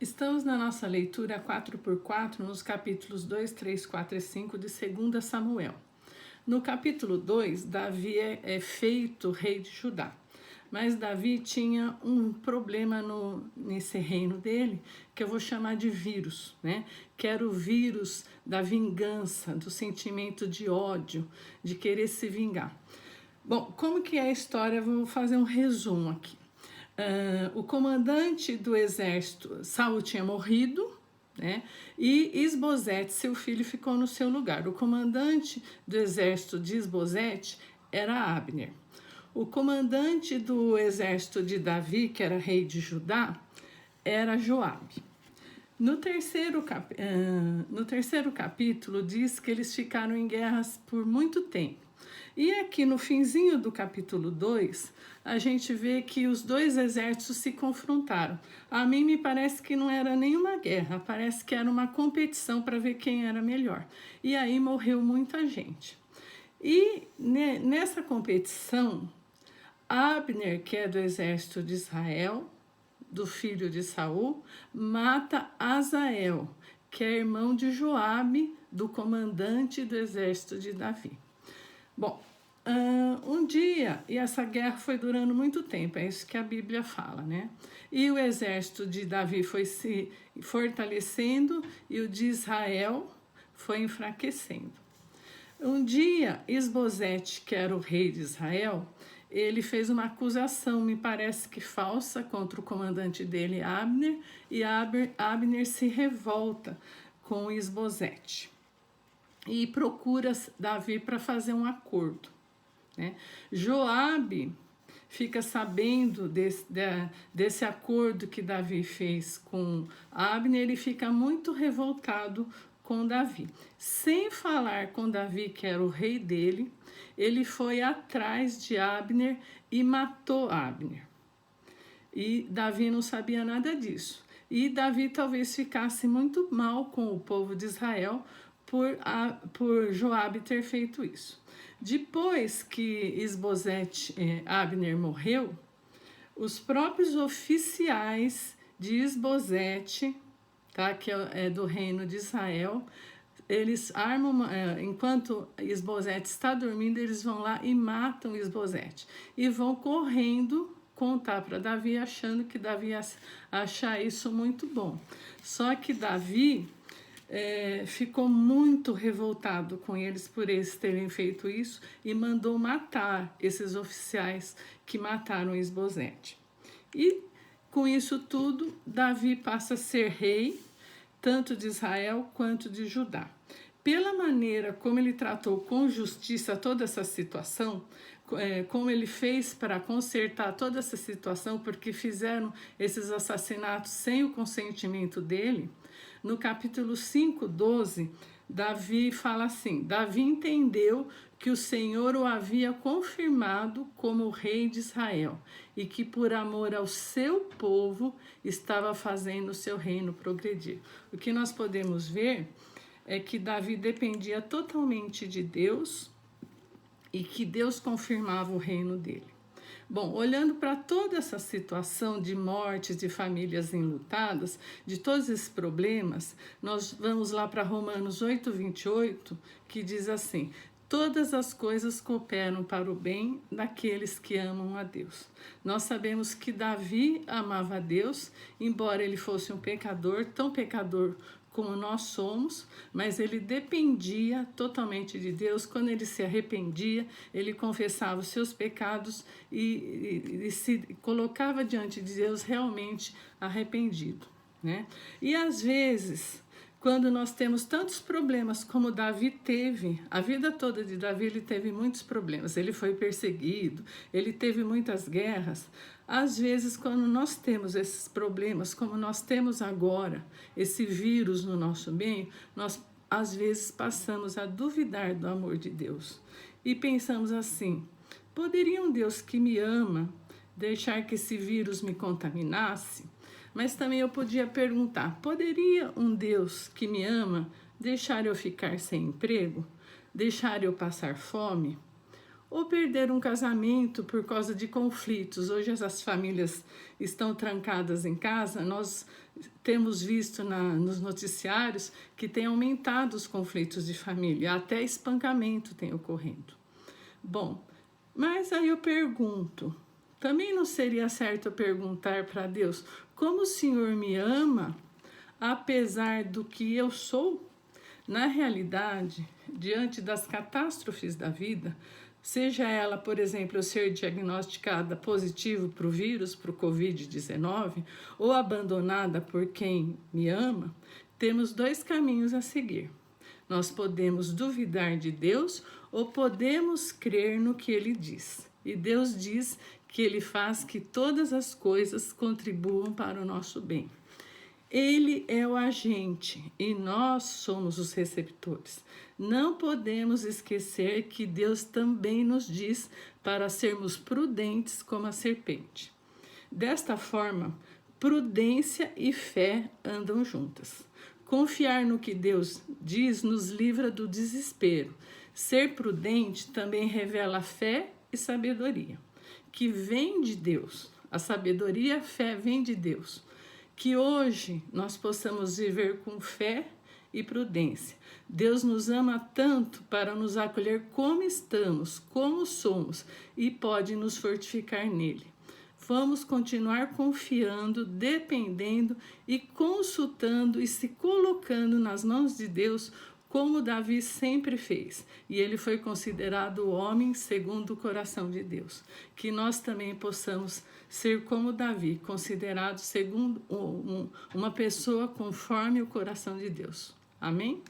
Estamos na nossa leitura 4x4 nos capítulos 2, 3, 4 e 5 de 2 Samuel. No capítulo 2, Davi é feito rei de Judá. Mas Davi tinha um problema nesse reino dele, que eu vou chamar de vírus, né? Que era o vírus da vingança, do sentimento de ódio, de querer se vingar. Bom, como que é a história? Vou fazer um resumo aqui. O comandante do exército, Saul, tinha morrido, né? E Isbosete, seu filho, ficou no seu lugar. O comandante do exército de Isbosete era Abner. O comandante do exército de Davi, que era rei de Judá, era Joabe. No terceiro capítulo diz que eles ficaram em guerras por muito tempo. E aqui no finzinho do capítulo 2, a gente vê que os dois exércitos se confrontaram. A mim me parece que não era nenhuma guerra, parece que era uma competição para ver quem era melhor. E aí morreu muita gente. E nessa competição, Abner, que é do exército de Israel, do filho de Saul, mata Asael, que é irmão de Joabe, do comandante do exército de Davi. Bom, um dia, e essa guerra foi durando muito tempo, é isso que a Bíblia fala, né? E o exército de Davi foi se fortalecendo e o de Israel foi enfraquecendo. Um dia, Isbosete, que era o rei de Israel, ele fez uma acusação, me parece que falsa, contra o comandante dele, Abner, e Abner se revolta com Isbosete e procura Davi para fazer um acordo, né? Joabe fica sabendo desse acordo que Davi fez com Abner, ele fica muito revoltado com Davi. Sem falar com Davi, que era o rei dele, ele foi atrás de Abner e matou Abner. E Davi não sabia nada disso. E Davi talvez ficasse muito mal com o povo de Israel por Joabe ter feito isso. Depois que Abner morreu, os próprios oficiais de Isbosete, tá, que é do reino de Israel, eles armam, enquanto Isbosete está dormindo, eles vão lá e matam Isbosete. E vão correndo contar para Davi, achando que Davi ia achar isso muito bom. Só que Davi ficou muito revoltado com eles por eles terem feito isso e mandou matar esses oficiais que mataram Isbosete. E com isso tudo, Davi passa a ser rei, tanto de Israel quanto de Judá. Pela maneira como ele tratou com justiça toda essa situação, como ele fez para consertar toda essa situação, porque fizeram esses assassinatos sem o consentimento dele, no capítulo 5:12, Davi fala assim: Davi entendeu que o Senhor o havia confirmado como rei de Israel e que por amor ao seu povo estava fazendo o seu reino progredir. O que nós podemos ver é que Davi dependia totalmente de Deus e que Deus confirmava o reino dele. Bom, olhando para toda essa situação de mortes, de famílias enlutadas, de todos esses problemas, nós vamos lá para Romanos 8:28, que diz assim: todas as coisas cooperam para o bem daqueles que amam a Deus. Nós sabemos que Davi amava a Deus, embora ele fosse um pecador, tão pecador como nós somos, mas ele dependia totalmente de Deus. Quando ele se arrependia, ele confessava os seus pecados e se colocava diante de Deus realmente arrependido, né? E às vezes, quando nós temos tantos problemas como Davi teve, a vida toda de Davi ele teve muitos problemas, ele foi perseguido, ele teve muitas guerras. Às vezes, quando nós temos esses problemas, como nós temos agora, esse vírus no nosso meio, nós às vezes passamos a duvidar do amor de Deus. E pensamos assim: poderia um Deus que me ama deixar que esse vírus me contaminasse? Mas também eu podia perguntar: poderia um Deus que me ama deixar eu ficar sem emprego? Deixar eu passar fome? ou perder um casamento por causa de conflitos. Hoje as famílias estão trancadas em casa, nós temos visto nos noticiários que tem aumentado os conflitos de família, até espancamento tem ocorrendo. Bom, mas aí eu pergunto, também não seria certo eu perguntar para Deus, como o Senhor me ama, apesar do que eu sou? Na realidade, diante das catástrofes da vida, seja ela, por exemplo, eu ser diagnosticada positivo para o vírus, para o Covid-19, ou abandonada por quem me ama, temos dois caminhos a seguir. Nós podemos duvidar de Deus ou podemos crer no que Ele diz. E Deus diz que Ele faz que todas as coisas contribuam para o nosso bem. Ele é o agente e nós somos os receptores. Não podemos esquecer que Deus também nos diz para sermos prudentes como a serpente. Desta forma, prudência e fé andam juntas. Confiar no que Deus diz nos livra do desespero. Ser prudente também revela fé e sabedoria, que vem de Deus. A sabedoria e a fé vêm de Deus. Que hoje nós possamos viver com fé e prudência. Deus nos ama tanto para nos acolher como estamos, como somos, e pode nos fortificar nele. Vamos continuar confiando, dependendo e consultando e se colocando nas mãos de Deus, como Davi sempre fez, e ele foi considerado o homem segundo o coração de Deus. Que nós também possamos ser como Davi, considerado segundo uma pessoa conforme o coração de Deus. Amém?